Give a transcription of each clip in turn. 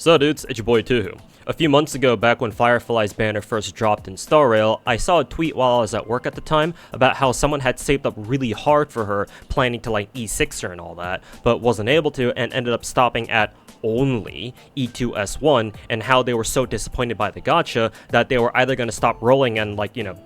So dudes, it's your boy Tuhu. A few months ago, back when Firefly's banner first dropped in Star Rail, I saw a tweet while I was at work at the time about how someone had saved up really hard for her, planning to like E6 her and all that, but wasn't able to and ended up stopping at only E2S1, and how they were so disappointed by the gacha that they were either going to stop rolling and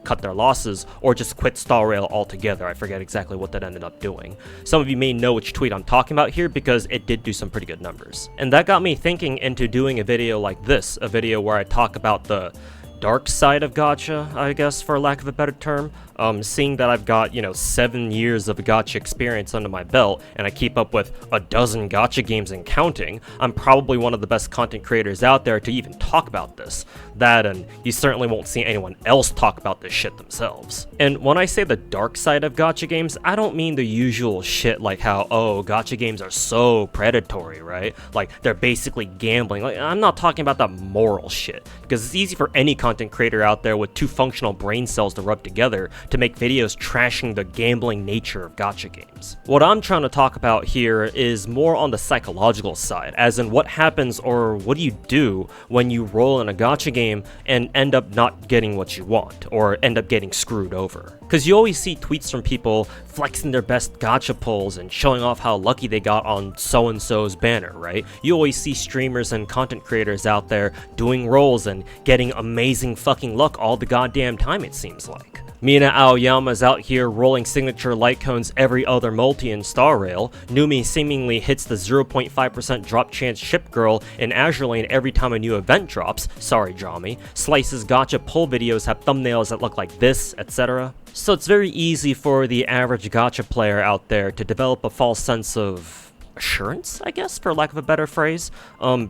cut their losses, or just quit Star Rail altogether. I forget exactly what that ended up doing. Some of you may know which tweet I'm talking about here because it did do some pretty good numbers. And that got me thinking into doing a video like this, a video where I talk about the dark side of gacha, I guess, for lack of a better term. Seeing that I've got, 7 years of gacha experience under my belt, and I keep up with a dozen gacha games and counting, I'm probably one of the best content creators out there to even talk about this. That, and you certainly won't see anyone else talk about this shit themselves. And when I say the dark side of gacha games, I don't mean the usual shit like how, oh, gacha games are so predatory, right? Like, they're basically gambling. Like, I'm not talking about that moral shit, because it's easy for any content creator out there with two functional brain cells to rub together to make videos trashing the gambling nature of gacha games. What I'm trying to talk about here is more on the psychological side, as in what happens or what do you do when you roll in a gacha game and end up not getting what you want, or end up getting screwed over. Because you always see tweets from people flexing their best gacha pulls and showing off how lucky they got on so-and-so's banner, right? You always see streamers and content creators out there doing rolls and getting amazing fucking luck all the goddamn time, it seems like. Mina Aoyama's out here rolling signature light cones every other multi in Star Rail. Numi seemingly hits the 0.5% drop chance ship girl in Azure Lane every time a new event drops. Sorry, Jami. Slice's gacha pull videos have thumbnails that look like this, etc. So it's very easy for the average gacha player out there to develop a false sense of assurance, I guess, for lack of a better phrase,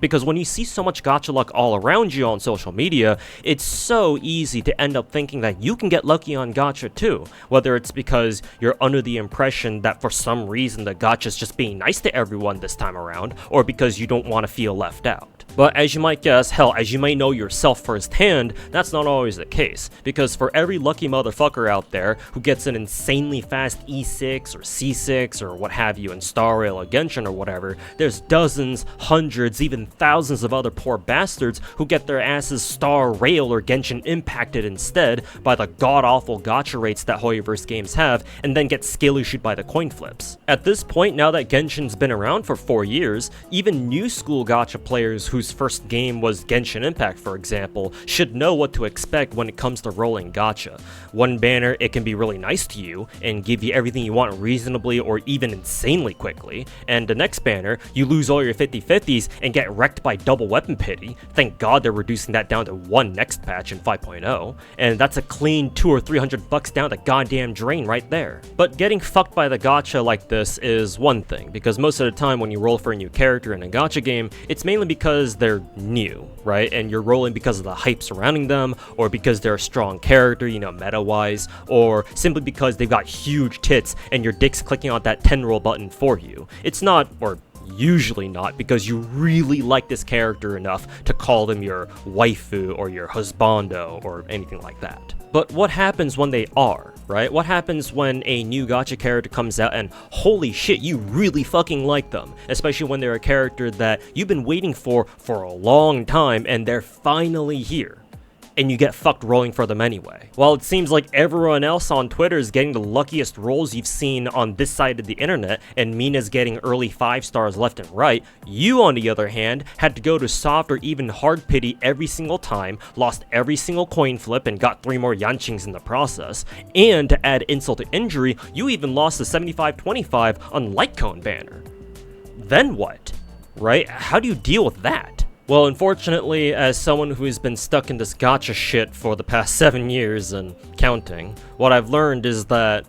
because when you see so much gacha luck all around you on social media, it's so easy to end up thinking that you can get lucky on gacha too, whether it's because you're under the impression that for some reason the gacha's just being nice to everyone this time around, or because you don't want to feel left out. But as you might guess, hell, as you may know yourself firsthand, that's not always the case, because for every lucky motherfucker out there who gets an insanely fast E6 or C6 or what have you in Star Rail or Genshin or whatever, there's dozens, hundreds, even thousands of other poor bastards who get their asses Star Rail or Genshin impacted instead by the god-awful gacha rates that Hoyoverse games have, and then get skill issued by the coin flips. At this point, now that Genshin's been around for 4 years, even new school gacha players whose first game was Genshin Impact, for example, should know what to expect when it comes to rolling gacha. One banner, it can be really nice to you and give you everything you want reasonably or even insanely quickly, and the next banner, you lose all your 50/50s and get wrecked by double weapon pity. Thank God they're reducing that down to 1 next patch in 5.0, and that's a clean $200 or $300 down the goddamn drain right there. But getting fucked by the gacha like this is one thing, because most of the time when you roll for a new character in a gacha game, it's mainly because they're new, right? And you're rolling because of the hype surrounding them, or because they're a strong character, meta-wise, or simply because they've got huge tits and your dick's clicking on that 10 roll button for you. It's not, or usually not, because you really like this character enough to call them your waifu or your husbando or anything like that. But what happens when they are, right? What happens when a new gacha character comes out and holy shit, you really fucking like them, especially when they're a character that you've been waiting for a long time and they're finally here, and you get fucked rolling for them anyway. While it seems like everyone else on Twitter is getting the luckiest rolls you've seen on this side of the internet, and Mina's getting early 5 stars left and right, you on the other hand had to go to soft or even hard pity every single time, lost every single coin flip and got 3 more yanqings in the process, and to add insult to injury, you even lost the 75-25 on light cone banner. Then what? Right? How do you deal with that? Well, unfortunately, as someone who's been stuck in this gacha shit for the past 7 years and counting, what I've learned is that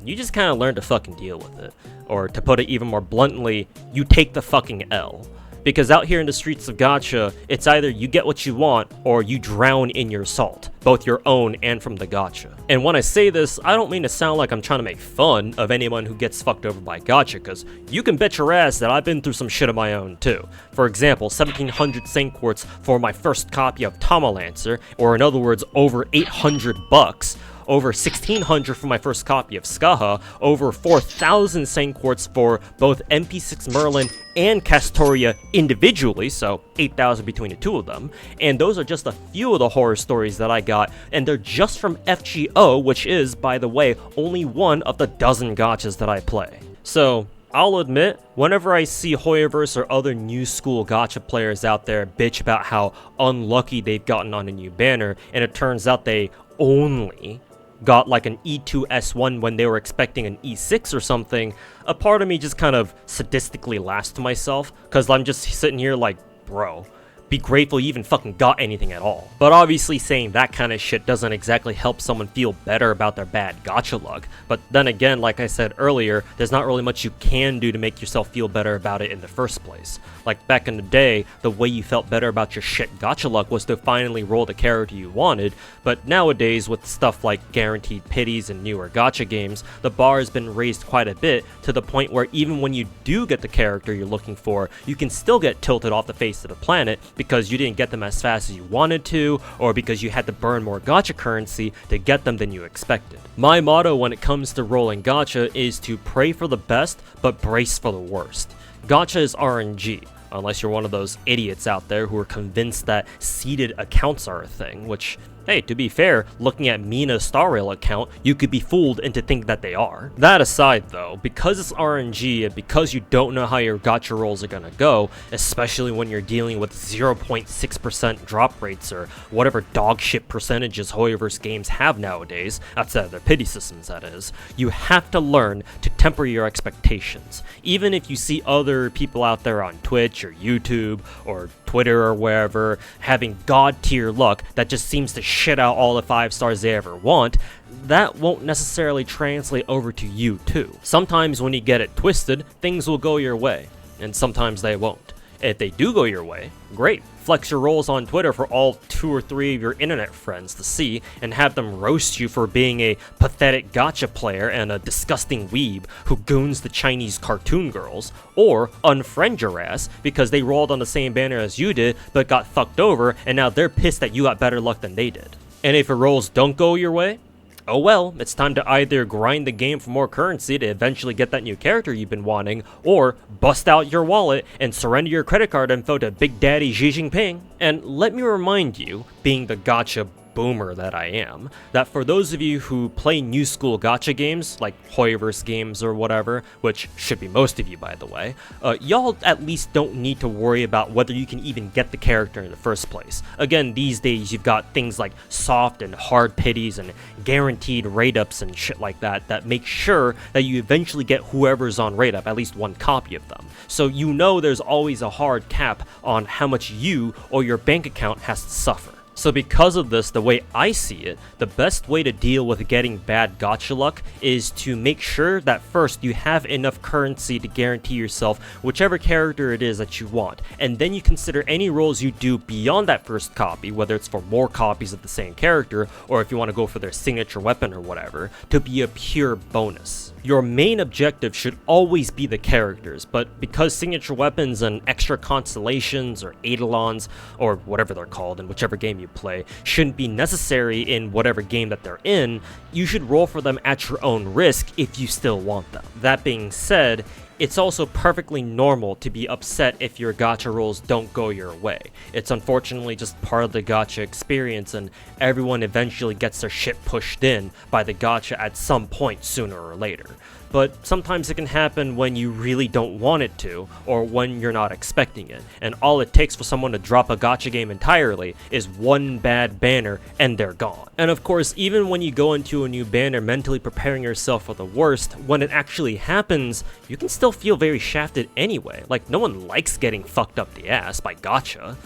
you just kind of learn to fucking deal with it. Or to put it even more bluntly, you take the fucking L. Because out here in the streets of gacha, it's either you get what you want or you drown in your salt, both your own and from the gacha. And when I say this, I don't mean to sound like I'm trying to make fun of anyone who gets fucked over by gacha, because you can bet your ass that I've been through some shit of my own too. For example, 1700 Saint Quartz for my first copy of Tamalancer, or in other words, over $800, over 1600 for my first copy of Skaha, over 4000 Sang quartz for both MP6 Merlin and Castoria individually, so 8,000 between the two of them, and those are just a few of the horror stories that I got, and they're just from FGO, which is, by the way, only one of the dozen gachas that I play. So, I'll admit, whenever I see Hoyoverse or other new school gacha players out there bitch about how unlucky they've gotten on a new banner, and it turns out they only got like an E2 S1 when they were expecting an E6 or something, a part of me just kind of sadistically laughs to myself, because I'm just sitting here like, bro, be grateful you even fucking got anything at all. But obviously saying that kind of shit doesn't exactly help someone feel better about their bad gacha luck. But then again, like I said earlier, there's not really much you can do to make yourself feel better about it in the first place. Like back in the day, the way you felt better about your shit gacha luck was to finally roll the character you wanted, but nowadays with stuff like guaranteed pities and newer gacha games, the bar has been raised quite a bit to the point where even when you do get the character you're looking for, you can still get tilted off the face of the planet because you didn't get them as fast as you wanted to, or because you had to burn more gacha currency to get them than you expected. My motto when it comes to rolling gacha is to pray for the best, but brace for the worst. Gacha is RNG, unless you're one of those idiots out there who are convinced that seeded accounts are a thing, which, hey, to be fair, looking at Mina's Star Rail account, you could be fooled into thinking that they are. That aside though, because it's RNG and because you don't know how your gacha rolls are gonna go, especially when you're dealing with 0.6% drop rates or whatever dog shit percentages Hoyoverse games have nowadays, outside of their pity systems that is, you have to learn to temper your expectations. Even if you see other people out there on Twitch or YouTube or Twitter or wherever having god tier luck that just seems to shit out all the 5 stars they ever want, that won't necessarily translate over to you too. Sometimes when you get it twisted, things will go your way, and sometimes they won't. If they do go your way, great. Flex your rolls on Twitter for all 2 or 3 of your internet friends to see and have them roast you for being a pathetic gacha player and a disgusting weeb who goons the Chinese cartoon girls, or unfriend your ass because they rolled on the same banner as you did but got fucked over and now they're pissed that you got better luck than they did. And if your rolls don't go your way, oh well, it's time to either grind the game for more currency to eventually get that new character you've been wanting, or bust out your wallet and surrender your credit card info to Big Daddy Xi Jinping. And let me remind you, being the gacha boomer that I am, that for those of you who play new school gacha games, like Hoyoverse games or whatever, which should be most of you by the way, y'all at least don't need to worry about whether you can even get the character in the first place. Again, these days you've got things like soft and hard pities and guaranteed rate ups and shit like that that make sure that you eventually get whoever's on rate up, at least one copy of them. So you know there's always a hard cap on how much you or your bank account has to suffer. So because of this, the way I see it, the best way to deal with getting bad gacha luck is to make sure that first you have enough currency to guarantee yourself whichever character it is that you want, and then you consider any rolls you do beyond that first copy, whether it's for more copies of the same character, or if you want to go for their signature weapon or whatever, to be a pure bonus. Your main objective should always be the characters, but because signature weapons and extra constellations or eidolons, or whatever they're called in whichever game you play, shouldn't be necessary in whatever game that they're in, you should roll for them at your own risk if you still want them. That being said, it's also perfectly normal to be upset if your gacha rolls don't go your way. It's unfortunately just part of the gacha experience, and everyone eventually gets their shit pushed in by the gacha at some point sooner or later. But sometimes it can happen when you really don't want it to, or when you're not expecting it, and all it takes for someone to drop a gacha game entirely is one bad banner and they're gone. And of course, even when you go into a new banner mentally preparing yourself for the worst, when it actually happens, you can still feel very shafted anyway. Like, no one likes getting fucked up the ass by gacha.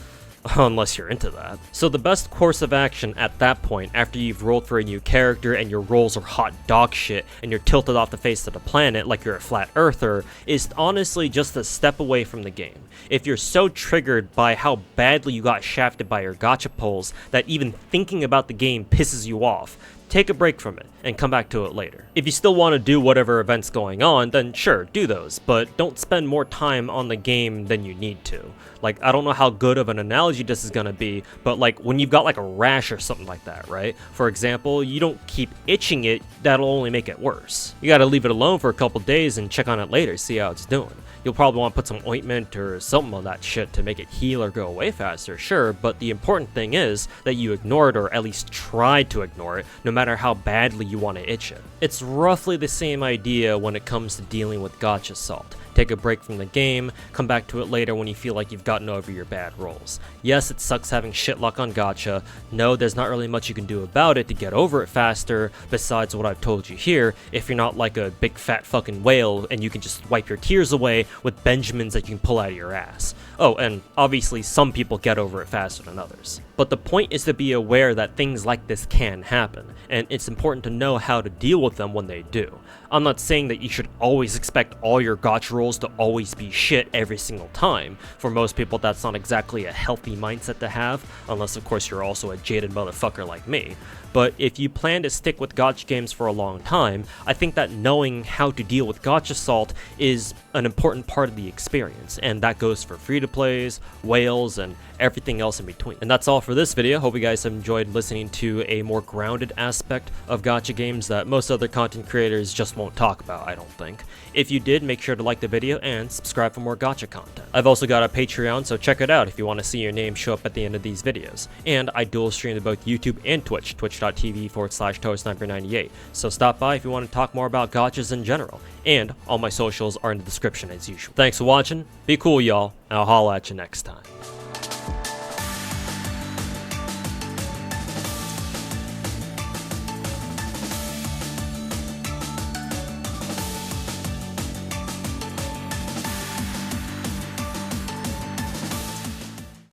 Unless you're into that. So the best course of action at that point, after you've rolled for a new character and your rolls are hot dog shit and you're tilted off the face of the planet like you're a flat earther, is honestly just a step away from the game. If you're so triggered by how badly you got shafted by your gacha pulls that even thinking about the game pisses you off, take a break from it and come back to it later. If you still want to do whatever event's going on, then sure, do those, but don't spend more time on the game than you need to. Like, I don't know how good of an analogy this is gonna be, but like when you've got like a rash or something like that, right? For example, you don't keep itching it, that'll only make it worse. You gotta leave it alone for a couple days and check on it later, see how it's doing. You'll probably want to put some ointment or something on that shit to make it heal or go away faster, sure, but the important thing is that you ignore it or at least try to ignore it, no matter how badly you want to itch it. It's roughly the same idea when it comes to dealing with gacha salt. Take a break from the game, come back to it later when you feel like you've gotten over your bad rolls. Yes, it sucks having shit luck on gacha. No, there's not really much you can do about it to get over it faster, besides what I've told you here, if you're not like a big fat fucking whale and you can just wipe your tears away with Benjamins that you can pull out of your ass. Oh, and obviously some people get over it faster than others. But the point is to be aware that things like this can happen, and it's important to know how to deal with them when they do. I'm not saying that you should always expect all your gacha rolls to always be shit every single time. For most people, that's not exactly a healthy mindset to have, unless of course you're also a jaded motherfucker like me. But if you plan to stick with gacha games for a long time, I think that knowing how to deal with gacha salt is an important part of the experience, and that goes for free-to-plays, whales, and everything else in between. And that's all for this video. Hope you guys have enjoyed listening to a more grounded aspect of gacha games that most other content creators just won't talk about, I don't think. If you did, make sure to like the video and subscribe for more gacha content. I've also got a Patreon, so check it out if you want to see your name show up at the end of these videos. And I dual stream to both YouTube and Twitch, twitch.tv/ToastSniper98. So stop by if you want to talk more about gachas in general. And all my socials are in the description as usual. Thanks for watching, be cool y'all, and I'll holla at you next time.